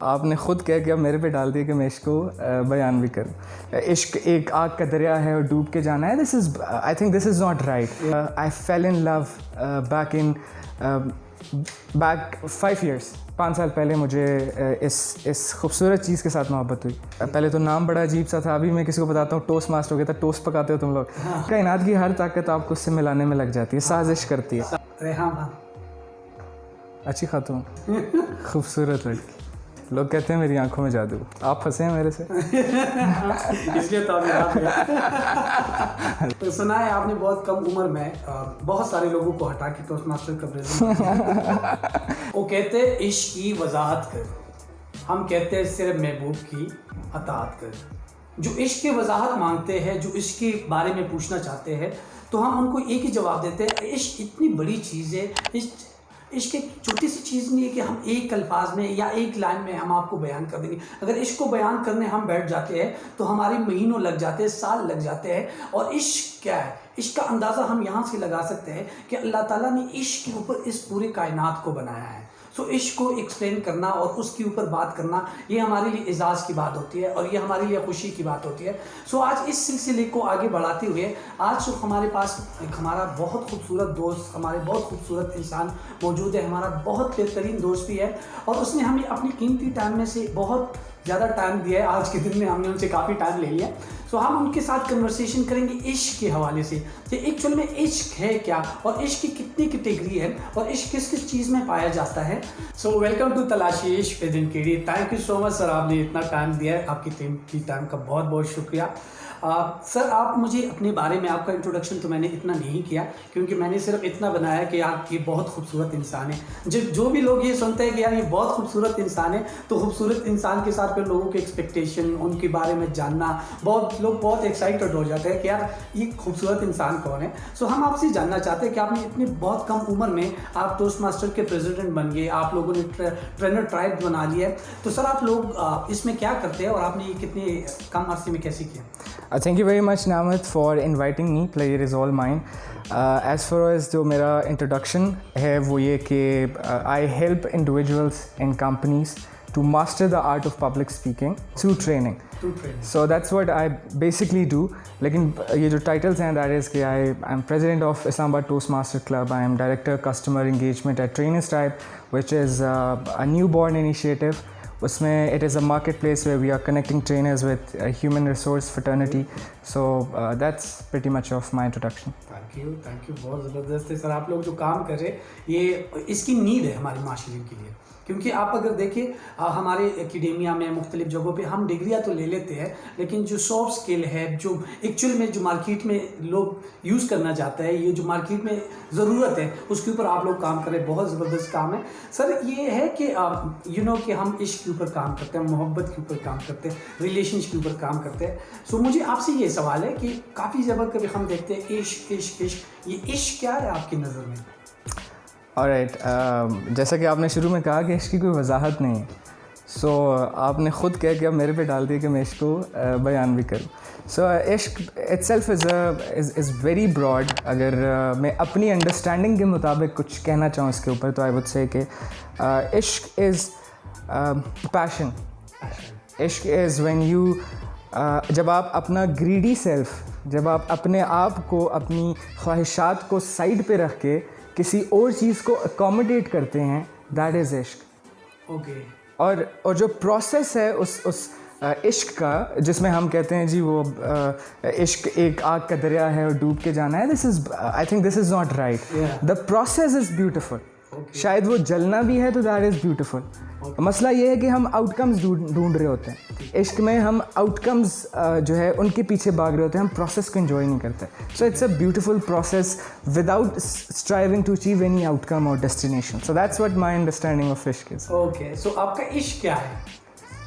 आपने ख़ुद कह के अब मेरे पे डाल दिया कि मैं इश्क को बयान भी करूँ। इश्क एक आग का दरिया है और डूब के जाना है। This is I think this is not right. I fail in love back 5 years 5 साल पहले मुझे इस खूबसूरत चीज़ के साथ मोहब्बत हुई। पहले तो नाम बड़ा अजीब सा था, अभी मैं किसी को बताता हूँ टोस्ट मास्टर हो गया था। टोस्ट पकाते हो तुम लोग। कायनात की हर ताकत आपको उससे मिलाने में लग जाती है, साजिश करती है। अच्छी खातून, खूबसूरत लड़की, लोग कहते हैं मेरी आंखों में जादू। आप फंसे हैं मेरे से। इसलिए तो सुना है आपने बहुत कम उम्र में बहुत सारे लोगों को हटा के टोस्ट मास्टर का प्रेजेंट। वो कहते हैं इश्क की वजाहत कर, हम कहते हैं सिर्फ महबूब की अताअत कर। जो इश्क की वजाहत मांगते हैं, जो इश्क के बारे में पूछना चाहते हैं, तो हम उनको एक ही जवाब देते हैं, इश्क इतनी बड़ी चीज़ है। इश्क एक छोटी सी चीज़ नहीं है कि हम एक अल्फाज में या एक लाइन में हम आपको बयान कर देंगे। अगर इश्क को बयान करने हम बैठ जाते हैं तो हमारे महीनों लग जाते हैं, साल लग जाते हैं। और इश्क क्या है, इश्क का अंदाज़ा हम यहाँ से लगा सकते हैं कि अल्लाह ताला ने इश्क के ऊपर इस पूरे कायनात को बनाया है। सो इश्क को एक्सप्लेन करना और उसके ऊपर बात करना, ये हमारे लिए एजाज़ की बात होती है और ये हमारे लिए खुशी की बात होती है। सो आज इस सिलसिले को आगे बढ़ाते हुए आज हमारे पास एक हमारा बहुत खूबसूरत दोस्त, हमारे बहुत खूबसूरत इंसान मौजूद है। हमारा बहुत बेहतरीन दोस्त भी है और उसने हमें अपनी कीमती टाइम में से बहुत ज़्यादा टाइम दिया है। आज के दिन में हमने उनसे काफ़ी टाइम ले लिया। सो हम उनके साथ कन्वर्सेशन करेंगे इश्क के हवाले से कि एक्चुअल में इश्क है क्या और इश्क की कितनी कैटेगरी है और इश्क किस किस चीज़ में पाया जाता है। सो वेलकम टू तलाशी इश्क विद इनकेडी। Thank you so much sir, आपने इतना टाइम दिया है। आपकी कीमती टाइम का बहुत बहुत शुक्रिया। सर आप मुझे अपने बारे में, आपका इंट्रोडक्शन तो मैंने इतना नहीं किया क्योंकि मैंने सिर्फ इतना बनाया कि आप ये बहुत खूबसूरत इंसान है। जो भी लोग ये सुनते हैं कि यार ये बहुत खूबसूरत इंसान है, तो खूबसूरत इंसान के साथ फिर लोगों के एक्सपेक्टेशन, उनके बारे में जानना, बहुत लोग बहुत एक्साइटेड हो जाते हैं कि यार ये खूबसूरत इंसान कौन है। सो हम आपसे जानना चाहते हैं कि आपने इतनी बहुत कम उम्र में आप टोस्ट मास्टर के प्रेसिडेंट बन गए, आप लोगों ने ट्रेनर ट्राइब बना लिया है। तो सर आप लोग इसमें क्या करते हैं और आपने ये कितने कम अरसे में कैसे किया? Thank you very much Namat for inviting me. Pleasure is all mine. As far as जो मेरा introduction है वो ये कि I help individuals and companies to master the art of public speaking through training. So that's what I basically do. लेकिन ये जो titles हैं that is कि I'm president of Islamabad Toastmaster Club. I am director customer engagement at Trainers Tribe, which is a newborn initiative. उसमें it is a marketplace where we are connecting trainers with human resource fraternity. So that's pretty much of my introduction. Thank you, बहुत ज़बरदस्त है sir. आप लोग जो काम कर रहे हैं ये इसकी नीड है हमारे माशरे के लिए, क्योंकि आप अगर देखिए हमारे एकेडेमिया में मुख्तलिफ जगहों पे हम डिग्रियाँ तो ले लेते हैं, लेकिन जो सॉफ्ट स्किल है, जो एक्चुअल में जो मार्केट में लोग यूज़ करना चाहता है, ये जो मार्केट में ज़रूरत है, उसके ऊपर आप लोग काम कर रहे हैं। बहुत ज़बरदस्त काम है सर। ये है कि कि हम इश्क के ऊपर काम करते हैं, मोहब्बत के ऊपर काम करते हैं, रिलेशनशिप के ऊपर काम करते हैं। सो मुझे आपसे ये सवाल है कि काफ़ी जगह कभी हम देखते हैं इश्क इश्क इश्क, ये इश्क क्या है आपकी नज़र में? ऑलराइट, जैसा कि आपने शुरू में कहा कि इश्क की कोई वजाहत नहीं है। सो आपने ख़ुद कह के अब मेरे पे डाल दिया कि मैं इश्क को बयान भी करूँ। सो इश्क इट्सेल्फ इज़ वेरी ब्रॉड। अगर मैं अपनी अंडरस्टैंडिंग के मुताबिक कुछ कहना चाहूँ इसके ऊपर तो आई वुड से कि इश्क इज़ पैशन। इश्क इज़ व्हेन यू जब आप अपना ग्रीडी सेल्फ, जब आप अपने आप को, अपनी ख्वाहिशात को साइड पे रख के किसी और चीज़ को अकोमोडेट करते हैं, दैट इज़ इश्क। ओके। और जो प्रोसेस है उस इश्क का, जिसमें हम कहते हैं जी वो इश्क एक आग का दरिया है और डूब के जाना है, this is I think this is not right. The process is beautiful. शायद वो जलना भी है तो दैट इज़ ब्यूटिफुल। मसला ये है कि हम आउटकम्स ढूंढ रहे होते हैं। इश्क में हम आउटकम्स जो है उनके पीछे भाग रहे होते हैं, हम प्रोसेस को एंजॉय नहीं करते। So it's a beautiful process without striving to achieve any outcome और destination. So that's what my understanding of इश्क इज। ओके, सो आपका इश्क क्या है?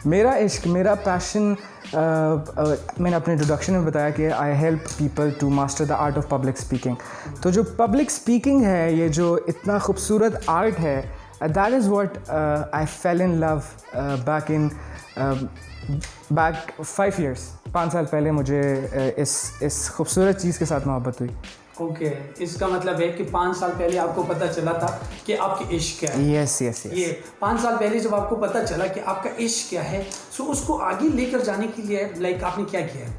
मेरा इश्क, मेरा पैशन, मैंने अपने इंट्रोडक्शन में बताया कि I help people to master the art of public speaking. तो जो पब्लिक स्पीकिंग है, ये जो इतना खूबसूरत आर्ट है, that is what I fail in love back 5 years 5 साल पहले मुझे इस खूबसूरत चीज़ के साथ मोहब्बत हुई। ओके, इसका मतलब है कि 5 साल पहले आपको पता चला था कि आपकी इश्क क्या है। Yes yes yes. ये 5 साल पहले जब आपको पता चला कि आपका इश्क क्या है, सो उसको आगे लेकर जाने के लिए लाइक आपने क्या किया?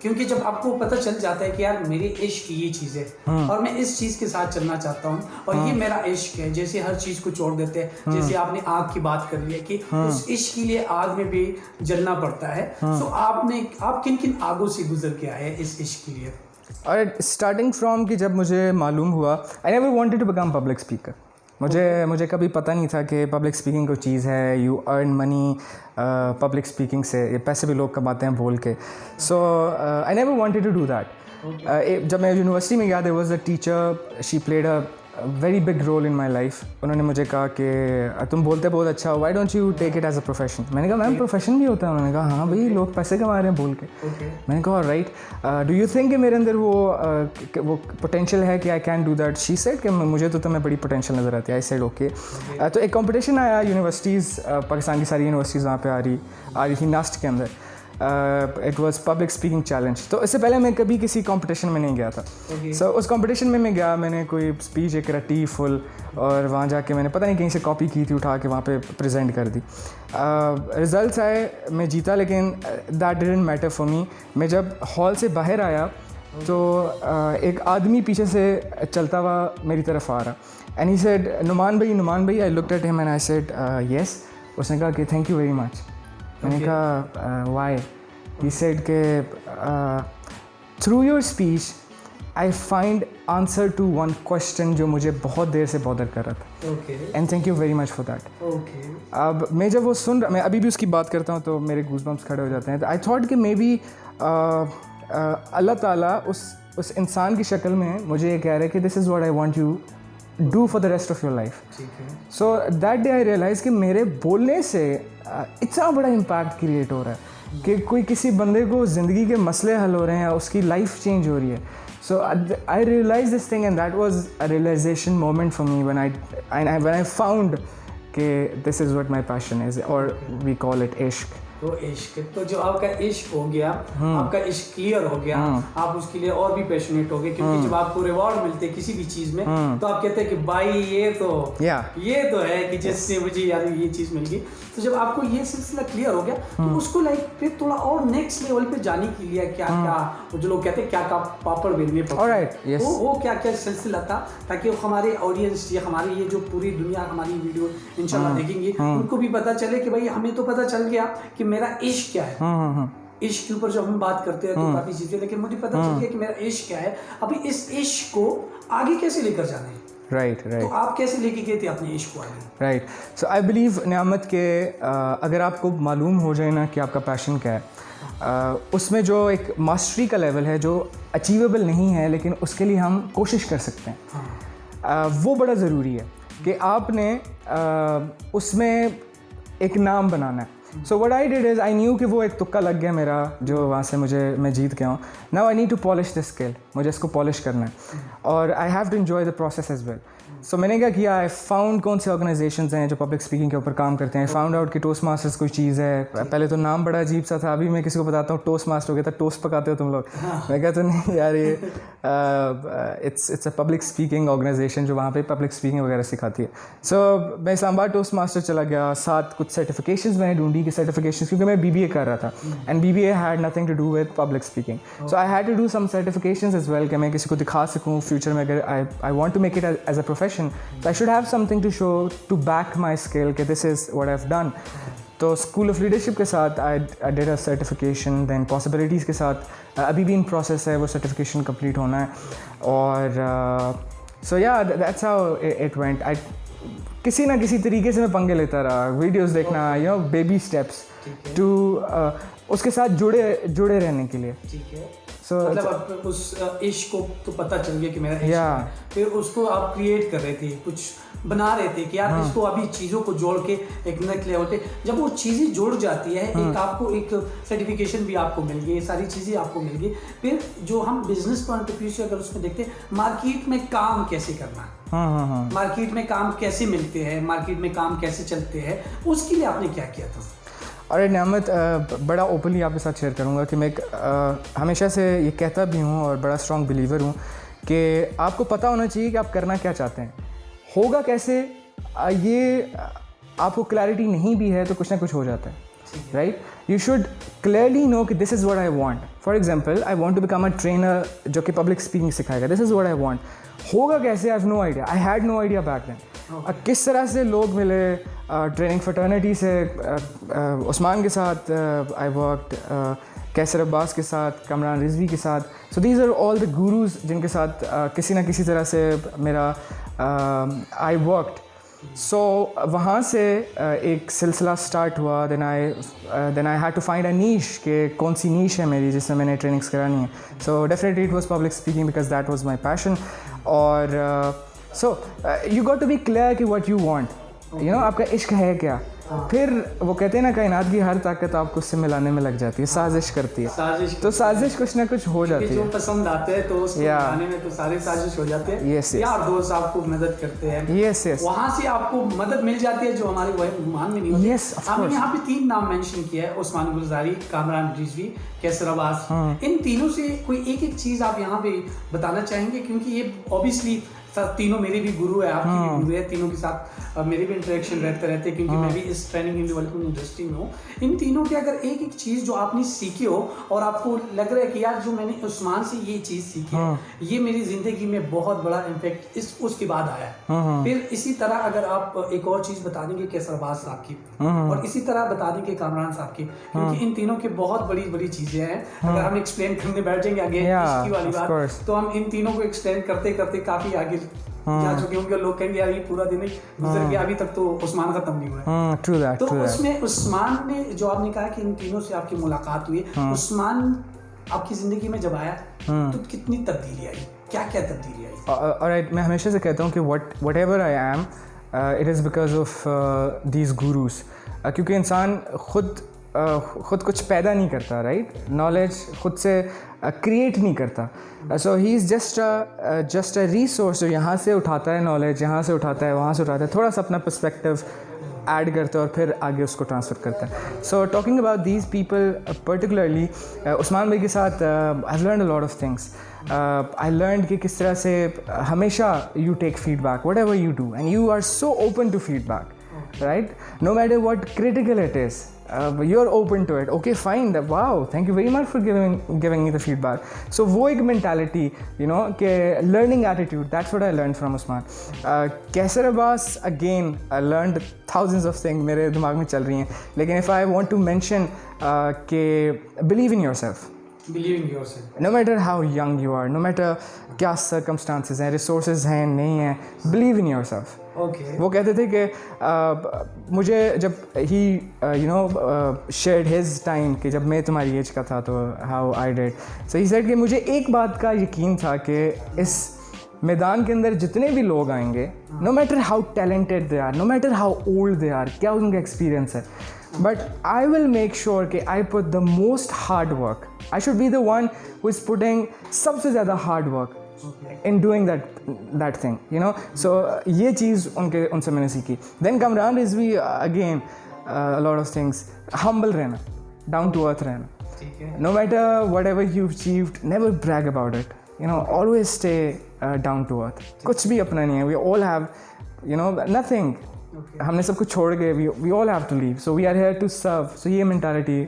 क्योंकि जब आपको पता चल जाता है कि यार मेरे इश्क की ये चीज़ है और मैं इस चीज़ के साथ चलना चाहता हूँ और ये मेरा इश्क है, जैसे हर चीज़ को छोड़ देते हैं, जैसे आपने आग की बात कर ली कि उस इश्क के लिए आग में भी जलना पड़ता है। सो आप किन किन आगों से गुजर के आए इस इश्क के लिए? और स्टार्टिंग फ्रॉम कि जब मुझे मालूम हुआ, I never wanted to become public speaker. मुझे कभी पता नहीं था कि पब्लिक स्पीकिंग कोई चीज़ है, you earn money public speaking से, ये पैसे भी लोग कमाते हैं बोल के। So I never wanted to do that. जब मैं यूनिवर्सिटी में गया, there was a teacher, she played a very big role in my life. उन्होंने मुझे कहा कि तुम बोलते बहुत अच्छा हो, why don't you take it as a profession. मैंने कहा मैम प्रोफेशन भी होता है? उन्होंने कहा हाँ भाई, लोग पैसे कमा रहे हैं बोल के। मैंने कहा राइट, डू यू थिंक कि मेरे अंदर वो पोटेंशियल है कि I can do that? She said कि मुझे तो तुम्हें बड़ी पोटेंशियल नज़र आती है। I said okay. तो एक कॉम्पिटिशन आया यूनिवर्सिटीज़, पाकिस्तान की सारी यूनिवर्सिटीज़ वहाँ पे आ रही थी नास्ट के अंदर। It was public speaking challenge. तो इससे पहले मैं कभी किसी कंपटीशन में नहीं गया था। सो उस कंपटीशन में मैं गया, मैंने कोई स्पीच एक रटी फुल, और वहाँ जाके मैंने पता नहीं कहीं से कॉपी की थी उठा के वहाँ पे प्रेजेंट कर दी। रिजल्ट्स आए, मैं जीता, लेकिन that didn't matter for me. मैं जब हॉल से बाहर आया तो एक आदमी पीछे से चलता हुआ मेरी तरफ आ रहा, एंड ही सेड नुमान भाई। I looked at him and I said yes. उसने कहा कि थैंक यू वेरी मच। मैंने कहा वाई? ही सेड के through your speech I find answer to one question जो मुझे बहुत देर से बॉदर कर रहा था, and thank you very much for that. अब मैं जब वो सुन रहा, मैं अभी भी उसकी बात करता हूँ तो मेरे गूज़बम्प्स खड़े हो जाते हैं। आई थॉट कि मे बी अल्लाह ताला उस इंसान की शक्ल में मुझे ये कह रहा है कि this is what I want you do for the rest of your life. So that day I realise कि मेरे बोलने से इतना बड़ा इम्पैक्ट क्रिएट हो रहा है कि कोई किसी बंदे को ज़िंदगी के मसले हल हो रहे हैं, उसकी लाइफ चेंज हो रही है। So I realise this thing, and that was a realisation moment for me when I found कि this is what my passion is, और वी कॉल इट इश्क। तो इश्क, तो जो आपका इश्क हो गया, आपका इश्क क्लियर हो गया, आप उसके लिए और भी पैशनेट हो गए, क्योंकि जब आपको रिवॉर्ड मिलते हैं किसी भी चीज़ में तो आप कहते हैं कि भाई ये तो है कि जिससे मुझे यार ये चीज़ मिल गई। तो जब आपको ये सिलसिला क्लियर हो गया तो उसको लाइक फिर थोड़ा और नेक्स्ट लेवल पे जाने के लिए क्या जो लोग कहते हैं क्या पापड़ बेलने पड़ते, वो क्या सिलसिला था, ताकि हमारे ऑडियंस, ये हमारी ये जो पूरी दुनिया हमारी वीडियो इंशाल्लाह देखेंगे, उनको भी पता चले कि भाई हमें तो पता चल गया कि मेरा इश्क क्या है। इश्क के ऊपर जब हम बात करते हैं तो काफ़ी चीज़ें, लेकिन मुझे पता चल गया कि मेरा इश्क क्या है। अभी इस इश्क को आगे कैसे लेकर जाना है? राइट। तो आप कैसे लेके गए थे अपने इश्क को आगे? राइट। सो आई बिलीव नियामत के अगर आपको मालूम हो जाए ना कि आपका पैशन क्या है, उसमें जो एक मास्टरी का लेवल है जो अचीवेबल नहीं है लेकिन उसके लिए हम कोशिश कर सकते हैं, वो बड़ा ज़रूरी है कि आपने उसमें एक नाम बनाना है। So what I did is, I knew कि वो एक तुक्का लग गया मेरा जो वहाँ से मैं जीत गया हूँ। Now I need to polish this skill, मुझे इसको पॉलिश करना है, और I have to enjoy the process as well. So मैंने क्या किया, आई फाउंड कौन से ऑर्गेनाइजेशंस हैं जो पब्लिक स्पीकिंग के ऊपर काम करते हैं। फाउंड आउट कि टोस्ट मास्टर्स कोई चीज़ है। पहले तो नाम बड़ा अजीब सा था, अभी मैं किसी को बताता हूँ टोस्ट मास्टर हो गया था, टोस्ट पकाते हो तुम लोग। मैं कहता नहीं यार, ये it's a public speaking organisation जो वहाँ पे पब्लिक स्पीकिंग वगैरह सिखाती है। सो मैं इस्लामाबाद टोस्ट मास्टर चला गया, साथ कुछ सर्टिफिकेशंस मैंने ढूंढी कि सर्टिफिकेशंस, क्योंकि मैं BBA कर रहा था and BBA had nothing to do with public speaking. So I had to do some certifications as well कि मैं किसी को दिखा सकूँ फ्यूचर में, अगर I want to make it as a profession, तो I should have something to show to back my skill कि this is what I've done। तो स्कूल ऑफ लीडरशिप के साथ I did a certification, then possibilities के साथ अभी भी in process है वो सर्टिफिकेशन कंप्लीट होना है। और so yeah, that's how it went। किसी ना किसी तरीके से मैं पंगे लेता रहा, वीडियोस देखना, you know, baby steps to उसके साथ जुड़े रहने के लिए। ठीक है। So, मतलब उस इश्क को तो पता चल गया कि मेरा इश्क है, फिर उसको आप क्रिएट कर रहे थे, कुछ बना रहे थे कि यार इसको अभी चीज़ों को जोड़ के एक नेक्स्ट लेवल पे, जब वो चीज़ें जुड़ जाती है, एक आपको एक सर्टिफिकेशन भी आपको मिल गई, सारी चीज़ें आपको मिल गई। फिर जो हम बिजनेस पॉइंट ऑफ व्यू से अगर उसमें देखते हैं, मार्केट में काम कैसे करना है, मार्केट में काम कैसे मिलते हैं, मार्केट में काम कैसे चलते हैं, उसके लिए आपने क्या किया था? और नियामत, बड़ा ओपनली आपके साथ शेयर करूँगा कि मैं हमेशा से ये कहता भी हूँ और बड़ा स्ट्रॉन्ग बिलीवर हूँ कि आपको पता होना चाहिए कि आप करना क्या चाहते हैं। होगा कैसे ये आपको क्लैरिटी नहीं भी है तो कुछ ना कुछ हो जाता है, right. You should clearly know कि this is what I want. For example I want to become a trainer जो कि पब्लिक स्पीकिंग सिखाएगा। This is what I want. होगा कैसे, I have no idea, I had no idea back then. किस तरह से लोग मिले, ट्रेनिंग फटर्निटी से उस्मान के साथ आई वर्कड, कैसर अब्बास के साथ, कमरान रिजवी के साथ। So these are all the gurus जिनके साथ किसी ना किसी तरह से मेरा आई वर्कड। सो वहाँ से एक सिलसिला स्टार्ट हुआ। Then I had to find a niche कि कौन सी नीश है मेरी जिसमें मैंने ट्रेनिंग्स करानी है। So definitely it was public speaking because that was my passion. और so you got to be clear कि what you want, you know, आपका इश्क है क्या। फिर वो कहते हैं ना, कायनात की हर ताकत आपको उससे मिलाने में लग जाती है, साजिश करती है। तो साजिश कुछ ना कुछ हो जाती है। जो पसंद आते हैं तो उसको बनाने में तो सारे साजिश हो जाते हैं। Yes. यार दोस्त आपको मदद करते हैं। Yes. वहाँ से आपको मदद मिल जाती है जो हमारे मान में नहीं होती। Yes, of हमने course. यहाँ पे 3 नाम मेंशन किया है, उस्मान गुलजारी, कामरान रिजवी, कैसर अब्बास। इन तीनों से कोई एक चीज़ आप यहाँ पे बताना चाहेंगे, क्योंकि ये ऑब्वियसली तीनों मेरे भी गुरु है, आपके भी गुरु है, तीनों के साथ मेरे भी इंटरेक्शन रहते क्योंकि मैं भी इस ट्रेनिंग एंड डेवलपमेंट इंडस्ट्री में हूँ। इन तीनों के अगर एक चीज़ जो आपने सीखी हो और आपको लग रहा है कि यार जो मैंने उस्मान से ये चीज़ सीखी है, ये मेरी ज़िंदगी में बहुत बड़ा इम्पैक्ट उसके बाद आया है। फिर इसी तरह अगर आप एक और चीज़ बता देंगे कैसर अब्बास साहब की, और इसी तरह बता देंगे कामरान साहब की, क्योंकि इन तीनों की बहुत बड़ी बड़ी चीज़ें हैं। अगर हम एक्सप्लेन करने बैठ जाएंगे आगे इसकी वाली बात, तो हम इन तीनों को एक्सप्लेन करते करते काफ़ी आगे जा चुके होंगे। लोग कहेंगे यार ये पूरा दिन ही गुजर गया, अभी तक तो उस्मान खत्म नहीं हुआ है। True that, तो true उसमें उस्मान ने जो आपने कहा कि इन तीनों से आपकी मुलाकात हुई, उस्मान आपकी जिंदगी में जब आया तो कितनी तब्दीली आई, क्या क्या तब्दीली आई? Alright, मैं हमेशा से कहता हूँ कि whatever I am, it is because of these gurus. क्योंकि इंसान खुद कुछ पैदा नहीं करता, राइट। नॉलेज खुद से क्रिएट नहीं करता। So he is just a resource जो यहाँ से उठाता है नॉलेज, यहाँ से उठाता है, वहाँ से उठाता है, थोड़ा सा अपना पर्सपेक्टिव ऐड करता है और फिर आगे उसको ट्रांसफ़र करता है। So talking about these people particularly, Usman भाई के साथ I learn a lot of things. I learn कि किस तरह से हमेशा you take feedback whatever you do and you are so open to feedback, right? No matter what critical it is, you're open to it. Okay, fine. Wow, thank you very much for giving me the feedback. So वो एक mentality, you know, कि learning attitude. That's what I learned from Usman. Kaiser Abbas, again, I learned thousands of things मेरे दिमाग में चल रही हैं. लेकिन if I want to mention कि believe in yourself. Believe in yourself. No matter how young you are, no matter क्या circumstances हैं, resources हैं, नहीं हैं, believe in yourself. Okay. वो कहते थे कि मुझे जब ही शेयर्ड हिज टाइम कि जब मैं तुम्हारी एज का था तो how I did, so he said कि मुझे एक बात का यकीन था कि इस मैदान के अंदर जितने भी लोग आएंगे, no matter how talented they are, no matter how old they are, क्या उनका एक्सपीरियंस है, but I will make sure कि I put the most hard work. I should be the one who is putting सबसे ज़्यादा hard work in doing that thing, you know. So ये चीज़ उनसे मैंने सीखी. Then Kamran Rizvi, again a lot of things. Humble रहना, down to earth रहना. No matter whatever you've achieved, never brag about it. You know, always stay down to earth. कुछ भी अपना नहीं है. We all have, you know, nothing. हमने सब कुछ छोड़ के we all have to leave. So we are here to serve. So ये mentality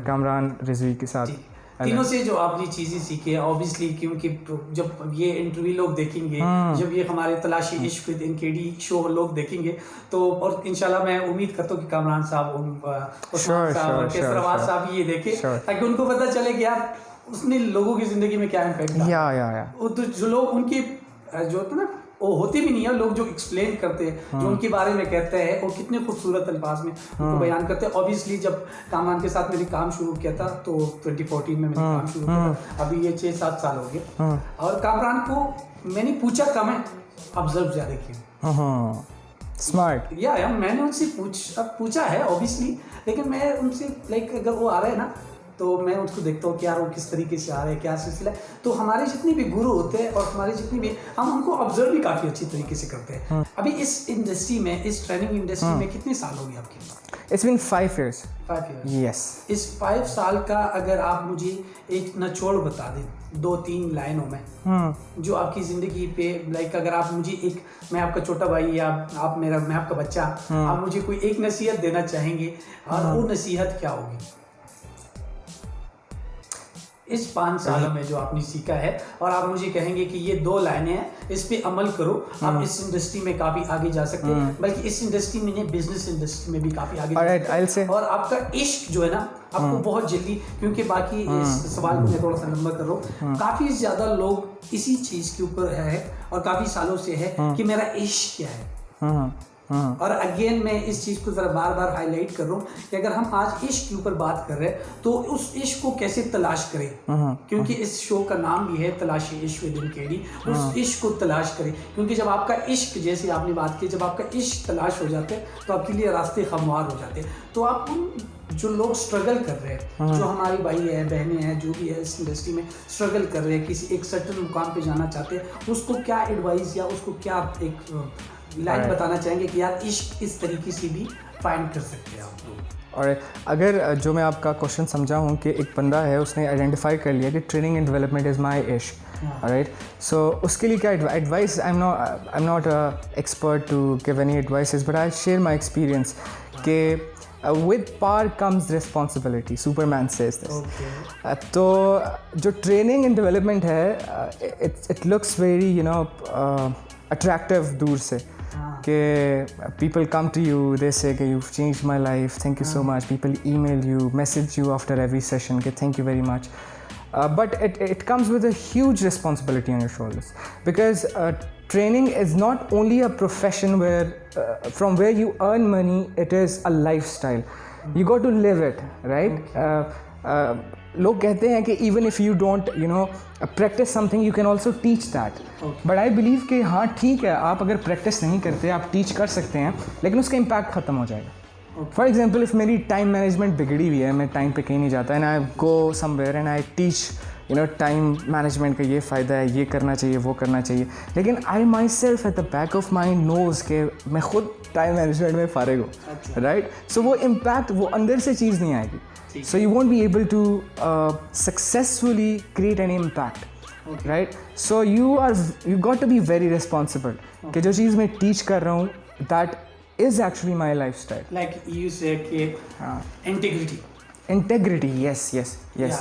Kamran Rizvi के साथ. तीनों से जो आपने चीज़ें सीखी है ऑब्वियसली, क्योंकि जब ये इंटरव्यू लोग देखेंगे, जब ये हमारे तलाशी इश्क विद एनकेडी शो लोग देखेंगे, तो और इंशाल्लाह मैं उम्मीद करता हूँ कि कामरान साहब, उस्मान साहब और कैसर अब्बास साहब ये देखें, ताकि उनको पता चले कि यार उसने लोगों की ज़िंदगी में क्या इम्पैक्ट डाला। तो जो लोग उनकी जो होता है ना, वो होती भी नहीं है, लोग जो एक्सप्लेन करते हैं, जो उनके बारे में कहते हैं, वो कितने खूबसूरत अल्फाज में उनको बयान करते हैं। ऑब्वियसली जब कामरान के साथ मैंने काम शुरू किया था तो 2014 में मैंने काम शुरू किया था, अभी ये 6-7 साल हो गए, और कामरान को मैंने पूछा कम है, ऑब्जर्व ज़्यादा किया। स्मार्ट या मैंने उनसे पूछा है ऑब्वियसली, लेकिन मैं उनसे लाइक अगर वो आ रहे हैं ना तो मैं उसको देखता हूँ कि यार वो किस तरीके से आ रहे हैं, क्या सिलसिला है। तो हमारे जितने भी गुरु होते हैं और हमारे जितने भी, हम उनको ऑब्जर्व भी काफ़ी अच्छी तरीके से करते हैं। अभी इस इंडस्ट्री में, इस ट्रेनिंग इंडस्ट्री में कितने साल हो गए आपके? It's been 5 years. 5 years. Yes. इस 5 साल का अगर आप मुझे एक निचोड़ बता दें 2-3 लाइनों में जो आपकी ज़िंदगी पे लाइक अगर आप मुझे एक मैं आपका छोटा भाई या आप मेरा मैं आपका बच्चा आप मुझे कोई एक नसीहत देना चाहेंगे और वो नसीहत क्या होगी इस 5 सालों में जो आपने सीखा है और आप मुझे कहेंगे कि ये 2 लाइनें हैं इस पे अमल करो आप इस इंडस्ट्री में काफ़ी आगे जा सकते हैं बल्कि इस इंडस्ट्री में नहीं बिजनेस इंडस्ट्री में भी काफ़ी आगे जा सकते हैं और आपका इश्क जो है ना आपको बहुत जल्दी क्योंकि बाकी इस सवाल को मैं थोड़ा सा लंबा कर रहा हूँ काफ़ी ज़्यादा लोग इसी चीज़ के ऊपर है और काफ़ी सालों से है कि मेरा इश्क क्या है और अगेन मैं इस चीज़ को ज़रा बार बार हाईलाइट कर रहा हूँ कि अगर हम आज इश्क के ऊपर बात कर रहे हैं तो उस इश्क को कैसे तलाश करें क्योंकि इस शो का नाम भी है तलाशी इश्क विद केडी उस इश्क को तलाश करें क्योंकि जब आपका इश्क जैसे आपने बात की जब आपका इश्क तलाश हो जाते हैं तो आपके लिए रास्ते हमवार हो जाते हैं तो आप जो लोग स्ट्रगल कर रहे हैं जो हमारी भाई है बहनें हैं जो भी है इस इंडस्ट्री में स्ट्रगल कर रहे हैं किसी एक सर्टन मुकाम पे जाना चाहते हैं उसको क्या एडवाइस या उसको क्या एक लाइन बताना चाहेंगे कि यार इश्क इस तरीके से भी फाइंड कर सकते हैं आप लोग और अगर जो मैं आपका क्वेश्चन समझा हूँ कि एक बंदा है उसने आइडेंटिफाई कर लिया कि training and development is my इश्क राइट सो उसके लिए क्या advice I am not expert to give any advices but I share my experience कि with power comes responsibility. Superman says this. तो जो training and development है it looks very attractive दूर से कि people come to you, they say कि you've changed my life, thank you so much. People email you, message you after every session कि thank you very much. But it comes with a huge responsibility on your shoulders because training is not only a profession where from where you earn money, it is a lifestyle. You got to live it, right? लोग कहते हैं कि even if you don't practice something, you can also teach that. But I believe कि हाँ ठीक है आप अगर practice नहीं करते आप teach कर सकते हैं लेकिन उसका impact ख़त्म हो जाएगा. For example, if मेरी time management बिगड़ी हुई है मैं time पे कहीं नहीं जाता and I go somewhere and I teach time management का ये फ़ायदा है ये करना चाहिए वो करना चाहिए लेकिन I myself at the back of my knows कि मैं खुद time management में फारिग हूँ right so वो impact वो अंदर से चीज़ नहीं आएगी so you won't be able to successfully create any impact right so you got to be very responsible कि जो चीज़ मैं teach कर रहा हूँ that is actually my lifestyle. Like you said integrity. Integrity, yes. Yeah.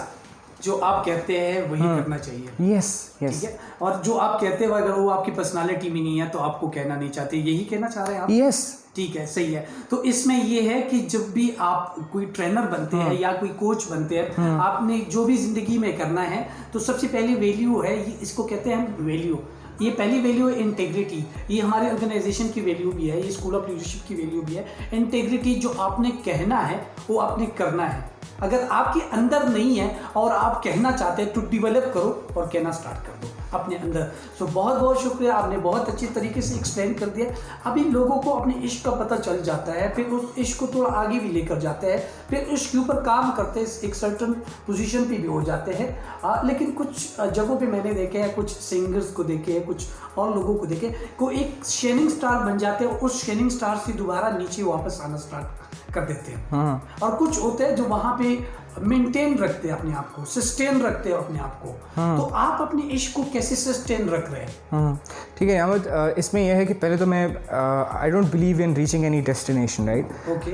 जो आप कहते हैं वही करना चाहिए. Yes. ठीक है और जो आप कहते हैं अगर वो आपकी पर्सनालिटी में नहीं है तो आपको कहना नहीं चाहते यही कहना चाह रहे हैं आप. Yes. ठीक है सही है तो इसमें ये है कि जब भी आप कोई ट्रेनर बनते हैं या कोई कोच बनते हैं आपने जो भी जिंदगी में करना है तो सबसे पहली वैल्यू है इसको कहते हैं हम वैल्यू ये पहली वैल्यू है इंटेग्रिटी ये हमारे ऑर्गेनाइजेशन की वैल्यू भी है ये स्कूल ऑफ लीडरशिप की वैल्यू भी है इंटेग्रिटी जो आपने कहना है वो आपने करना है अगर आपके अंदर नहीं है और आप कहना चाहते हैं तो डेवलप करो और कहना स्टार्ट कर दो अपने अंदर सो बहुत बहुत शुक्रिया आपने बहुत अच्छी तरीके से एक्सप्लेन कर दिया अभी लोगों को अपने इश्क का पता चल जाता है फिर उस इश्क को थोड़ा आगे भी लेकर जाते हैं फिर इसके ऊपर काम करते हैं एक सर्टन पोजीशन पे भी हो जाते हैं लेकिन कुछ जगहों पे मैंने देखे हैं कुछ सिंगर्स को देखे हैं कुछ और लोगों को देखे को एक शाइनिंग स्टार बन जाते हैं उस शाइनिंग स्टार से दोबारा नीचे वापस आना स्टार्ट कर देते हैं और कुछ होते हैं जो वहाँ पे मेंटेन रखते हैं अपने आप को सस्टेन रखते हैं अपने आप को तो आप अपने इश्क को कैसे सस्टेन रख रहे हैं ठीक है अहमद इसमें यह है कि पहले तो मैं I don't believe in reaching any destination right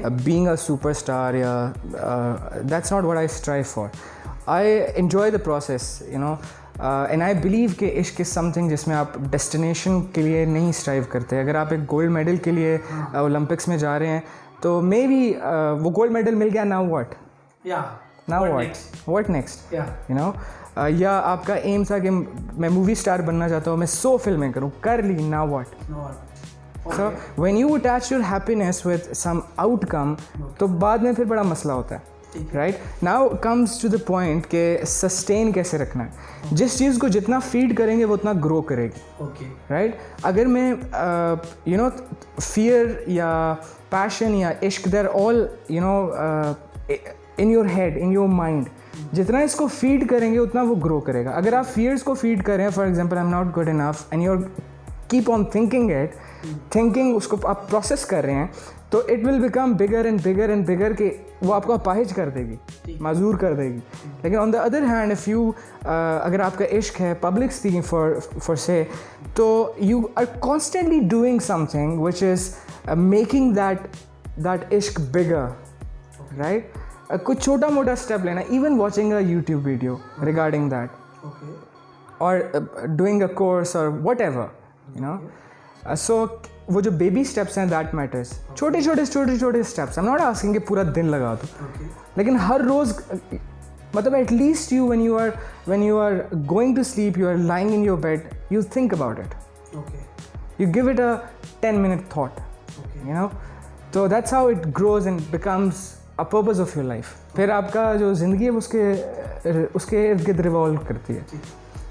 being a superstar या that's not what I strive for I enjoy the process and I believe कि इश्क इज़ समथिंग जिसमें आप डेस्टिनेशन के लिए नहीं स्ट्राइव करते अगर आप एक गोल्ड मेडल के लिए ओलंपिक्स में जा रहे हैं तो मे बी वो गोल्ड मेडल मिल गया now what now what next या आपका एम था कि मैं मूवी स्टार बनना चाहता हूँ मैं 100 फिल्में करूँ कर ली now what so when you attach your happiness with some outcome तो बाद में फिर बड़ा मसला होता है right now comes to the point कि सस्टेन कैसे रखना है जिस चीज़ को जितना फीड करेंगे वो उतना ग्रो करेगी राइट अगर मैं फियर या पैशन या इश्क they're all in your head in your mind जितना इसको फीड करेंगे उतना वो ग्रो करेगा अगर आप फियर्स को फीड करें for example I am not good enough and you're keep on thinking उसको आप प्रोसेस कर रहे हैं तो it will become bigger and bigger and bigger कि वो आपको अपाहिज कर देगी, माजूर कर देगी. लेकिन on the other hand if you अगर आपका इश्क है पब्लिक स्पीकिंग फॉर से, तो you are constantly doing something which is making that इश्क बिगर, राइट. कुछ छोटा मोटा स्टेप लेना, even watching a YouTube video regarding that, और डूइंग अ कोर्स और whatever, you know. So वो जो बेबी स्टेप्स हैं दैट मैटर्स. छोटे छोटे steps. I am not asking कि पूरा दिन लगा दो, लेकिन हर रोज़ मतलब at least you when you are going to sleep, you are lying in your bed, you think about it. You give it a 10-minute thought, you know. So that's how it grows and becomes a purpose of your life. फिर आपका जो ज़िंदगी है उसके इर्द गिर्द revolve करती है.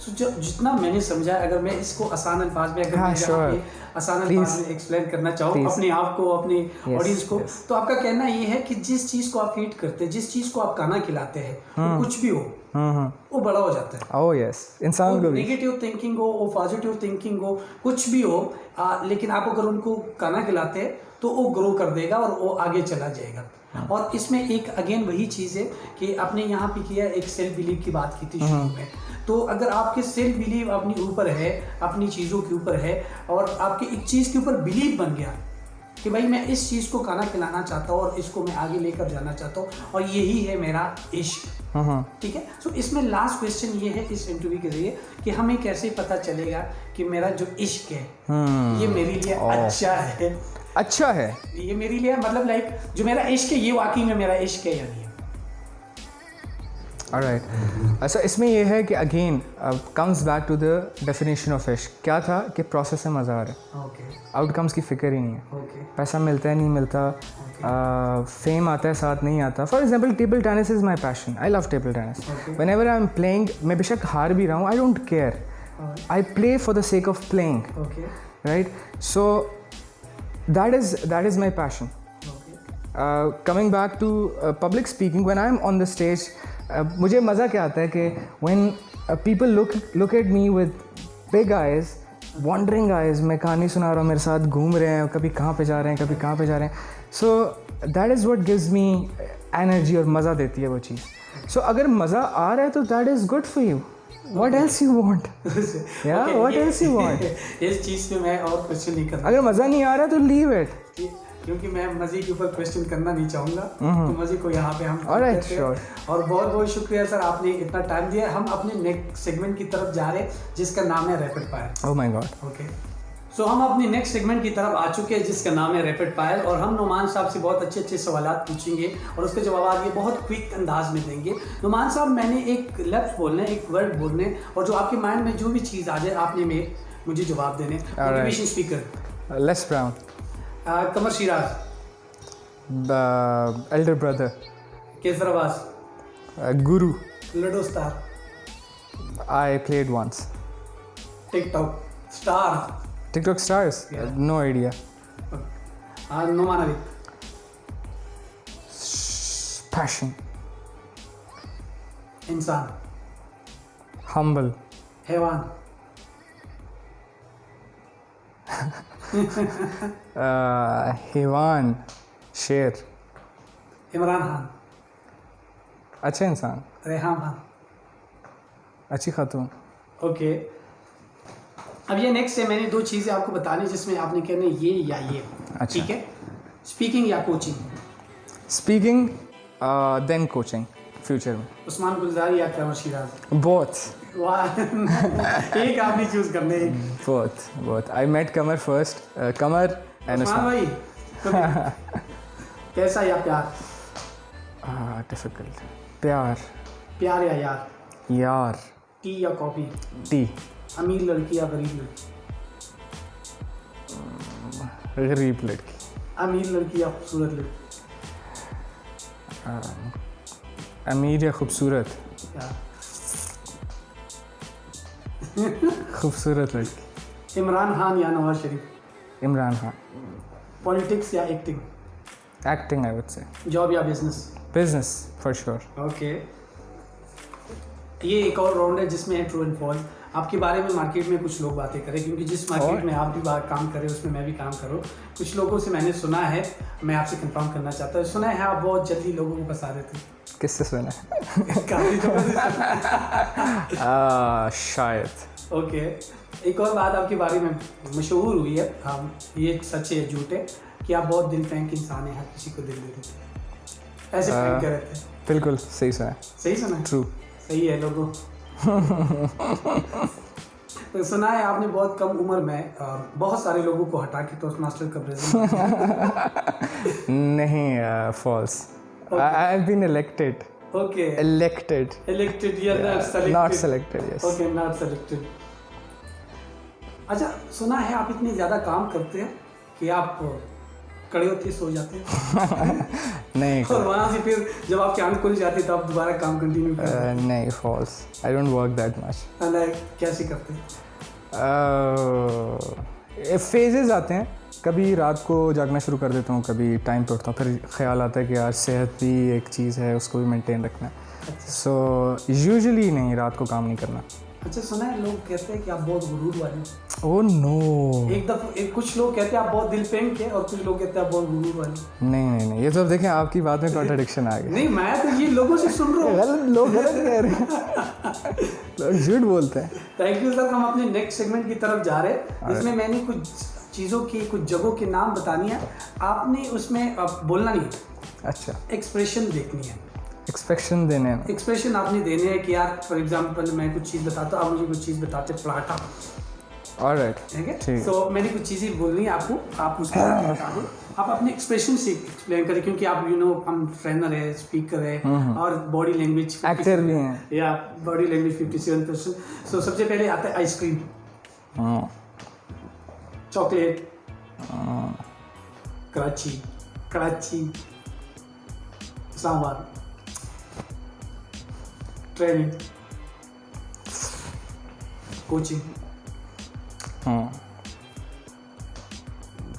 So, जितना मैंने समझा, अगर मैं इसको आसान अल्फाज में आसान अल्फाज में एक्सप्लेन करना चाहूँ अपने आप को, अपने ऑडियंस को, तो आपका कहना ये है कि जिस चीज़ को आप फीड करते हैं, जिस चीज़ को आप खाना खिलाते हैं, वो कुछ भी हो, वो बड़ा हो जाता है. ओह यस, इंसान को नेगेटिव थिंकिंग हो, वो पॉजिटिव थिंकिंग हो, कुछ भी हो, लेकिन आप अगर उनको खाना खिलाते हैं तो वो ग्रो कर देगा और वो आगे चला जाएगा. और इसमें एक अगेन वही चीज़ है कि आपने यहाँ पे किया, एक सेल्फ बिलीव की बात की थी शुरू में. तो अगर आपके सेल्फ बिलीव अपने ऊपर है, अपनी चीज़ों के ऊपर है, और आपके एक चीज़ के ऊपर बिलीव बन गया कि भाई मैं इस चीज़ को खाना खिलाना चाहता हूँ और इसको मैं आगे लेकर जाना चाहता हूँ और यही है मेरा इश्क, ठीक है. सो इसमें लास्ट क्वेश्चन ये है इस इंटरव्यू के जरिए कि हमें कैसे पता चलेगा कि मेरा जो इश्क है ये मेरे लिए अच्छा है, ये मेरे लिए मतलब लाइक जो मेरा इश्क है ये वाकई में मेरा इश्क है या नहीं. Alright. अच्छा, इसमें ये है कि again comes back to the definition of इश्क. क्या था कि प्रोसेस में मज़ा आ रहा है, आउटकम्स की फिक्र ही नहीं है. पैसा मिलता है नहीं मिलता, फेम आता है साथ नहीं आता. For example table tennis is my passion. I love table tennis. Whenever I am playing, मैं बेशक हार भी रहा हूँ, I don't care. I play for the sake of playing, right. So that is my passion. Coming back to public speaking, when I am on the stage, मुझे मज़ा क्या आता है कि when people look at me with big eyes, wondering eyes, मैं कहानी सुना रहा हूँ, मेरे साथ घूम रहे हैं, कभी कहाँ पे जा रहे हैं, कभी कहाँ पे जा रहे हैं. सो that is what gives me energy और मज़ा देती है वो चीज़. सो अगर मज़ा आ रहा है तो that is good for you. What else you want? Yeah, what else you want? इस चीज़ पे मैं और क्वेश्चन नहीं करना. अगर मज़ा नहीं आ रहा तो लीव इट, क्योंकि मैं मज़े के ऊपर क्वेश्चन करना नहीं चाहूँगा. तो मज़े को यहाँ पे हम Alright, sure. और बहुत बहुत शुक्रिया सर, आपने इतना टाइम दिया. हम अपने नेक्स्ट सेगमेंट की तरफ जा रहे हैं जिसका नाम है rapid fire. Oh my God. Okay. So हम अपने नेक्स्ट सेगमेंट की तरफ आ चुके हैं जिसका नाम है रैपिड फायर, और हम नुमान साहब से बहुत अच्छे अच्छे सवालात पूछेंगे और उसके जवाब ये बहुत क्विक अंदाज में देंगे. नुमान साहब, मैंने एक लफ्ज़ बोलना है, एक वर्ड बोलने, और जो आपके माइंड में जो भी चीज़ आ जाए आपने मुझे जवाब देने. Motivation speaker Les Brown. Qamar Siraj. Elder brother. Kaiser Abbas. Guru. Ludo star. I played once. TikTok star. TikTok stars? Yeah. No idea. Numan Ali. Passion. इंसान. Humble. हैवान. हैवान. शेर. इमरान खान. अच्छा इंसान. रेहान खान. अच्छी खातून. ओके. अब ये नेक्स्ट है, मैंने 2 चीज़ें आपको बतानी जिसमें आपने कहना ये या ये. अच्छा. ठीक है. स्पीकिंग या coaching. Speaking then coaching future में. उस्मान गुलजारी या कमर सिराज. बोथ. वाह. एक आपने चूज करने. Both. I met Qamar first. Qamar and Usman भाई. पैसा या प्यार. डिफिकल्ट. प्यार या यार. टी या कॉफी. टी. अमीर लड़की या गरीब लड़की. गरीब लड़की. अमीर लड़की या खूबसूरत लड़की. अमीर या खूबसूरत. खूबसूरत लड़की. इमरान खान या नवाज शरीफ. इमरान खान. पॉलिटिक्स या acting. Acting I would say. Job या business. Business for sure. Okay. ये एक और राउंड है जिसमें है ट्रू एंड फॉल्स. आपके बारे में मार्केट में कुछ लोग बातें करें, क्योंकि जिस मार्केट में आप भी काम कर रहे हो उसमें मैं भी काम करूँ। कुछ लोगों से मैंने सुना है, मैं आपसे कंफर्म करना चाहता हूँ, सुना है आप बहुत जल्दी लोगों को फंसा देते हैं। किससे सुना है? काफी जबरदस्त। शायद। ओके, एक और बात आपके बारे में मशहूर हुई है, हम ये सच है झूठ है कि आप बहुत दिल फेंक इंसान हैं, हर किसी को दिल दे देते हैं, ऐसे फेंक कर रहते हैं। बिल्कुल सही सुना है। सही सुना है? ट्रू। सही है लोगों। तो सुना है आपने बहुत कम उम्र में बहुत सारे लोगों को हटा के टोस्ट मास्टर का प्रेजेंट। नहीं, false. I have been elected. Okay, elected या not selected. Yes. Okay, not selected. अच्छा, सुना है आप इतने ज़्यादा काम करते हैं कि आप खड़े होते सो जाते हैं। नहीं, और वहाँ से फिर जब आपकी आंख खुल जाती है तो आप दोबारा काम कंटिन्यू करते हैं। नहीं, false. I don't work that much. कैसे करते हैं? फेजेस आते हैं, कभी रात को जागना शुरू कर देता हूँ, कभी टाइम पे उठता हूँ, फिर ख्याल आता है कि यार सेहत भी एक चीज़ है, उसको भी मेंटेन रखना है। सो यूजुअली नहीं, रात को काम नहीं करना। अच्छा, सुना है लोग कहते हैं कि आप बहुत गुरूर वाले हैं। Oh no. कुछ लोग कहते हैं आप बहुत दिल फेंक के, और कुछ लोग कहते हैं आप बहुत गुरूर वाले। नहीं, ये तो अब देखें आपकी बात में कॉन्ट्रडिक्शन आ गया। नहीं, मैं तो ये लोगों से सुन रहा हूँ। लोग गलत कह रहे हैं। लोग झूठ बोलते हैं। Thank you sir. हम अपने नेक्स्ट सेगमेंट की तरफ जा रहे हैं, इसमें मैंने कुछ चीज़ों की, कुछ जगहों के नाम बतानी है, आपने उसमें बोलना नहीं। अच्छा। एक्सप्रेशन देखनी है। एक्सप्रेशन देने हैं। एक्सप्रेशन आपने देने हैं कि यार फॉर एग्जांपल मैं कुछ चीज़ बताता हूँ, आप मुझे कुछ चीज़ बताते, पराठा। ऑलराइट, ठीक है। सो मैंने कुछ चीज़ें बोलनी है आपको, आप उसको बता दो। आप अपने एक्सप्रेशन से एक्सप्लेन करें, क्योंकि आप हम ट्रेनर है, स्पीकर है, और बॉडी लैंग्वेज एक्टर भी हैं, या बॉडी लैंग्वेज 57%। सो सबसे पहले आता है ice cream, chocolate, Karachi, sambar, training, coaching,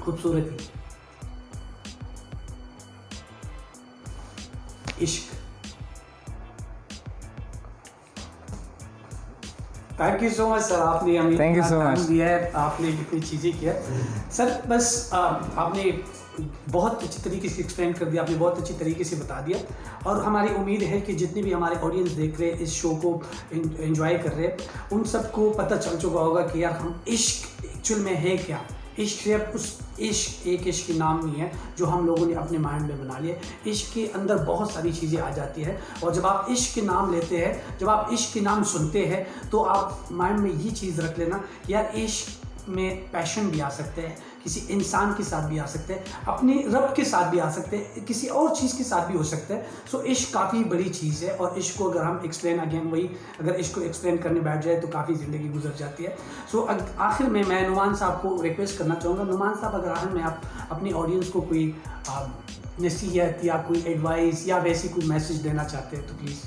खूबसूरती, इश्क। Thank you so much sir, आपने हमें टाइम दिया है, आपने कितनी चीज़ें किया सर। बस आपने बहुत अच्छी तरीके से एक्सप्लेन कर दिया, आपने बहुत अच्छी तरीके से बता दिया, और हमारी उम्मीद है कि जितने भी हमारे ऑडियंस देख रहे हैं, इस शो को एंजॉय कर रहे हैं, उन सबको पता चल चुका होगा कि यार हम इश्क एक्चुअल में है क्या। इश्क सिर्फ उस इश्क एक इश्क की नाम नहीं है जो हम लोगों ने अपने माइंड में बना लिया। इश्क के अंदर बहुत सारी चीज़ें आ जाती है, और जब आप इश्क के नाम लेते हैं, जब आप इश्क के नाम सुनते हैं, तो आप माइंड में ये चीज़ रख लेना कि यार इश्क में पैशन भी आ सकते हैं, किसी इंसान के साथ भी आ सकते हैं, अपने रब के साथ भी आ सकते हैं, किसी और चीज़ के साथ भी हो सकता है। सो इश्क काफ़ी बड़ी चीज़ है, और इश्क को अगर हम एक्सप्लेन अगर इश्क को एक्सप्लेन करने बैठ जाए तो काफ़ी ज़िंदगी गुजर जाती है। सो आखिर में मैं नुमान साहब को रिक्वेस्ट करना चाहूँगा, नुमान साहब अगर आखिर में आप अपनी ऑडियंस को कोई नसीहत या कोई एडवाइस या वैसी कोई मैसेज देना चाहते हैं तो please.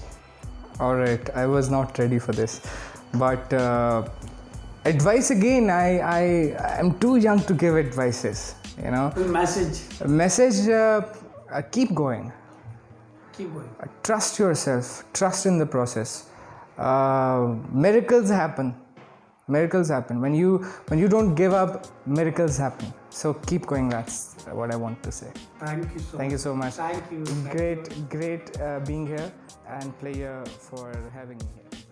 Alright, I was not ready for this, but advice again, I'm too young to give advices, you know. Message, keep going. Trust yourself, trust in the process. Miracles happen when you don't give up. Miracles happen, so keep going. That's what I want to say. Thank you so much. Thank you. Great being here, and Player for having me here.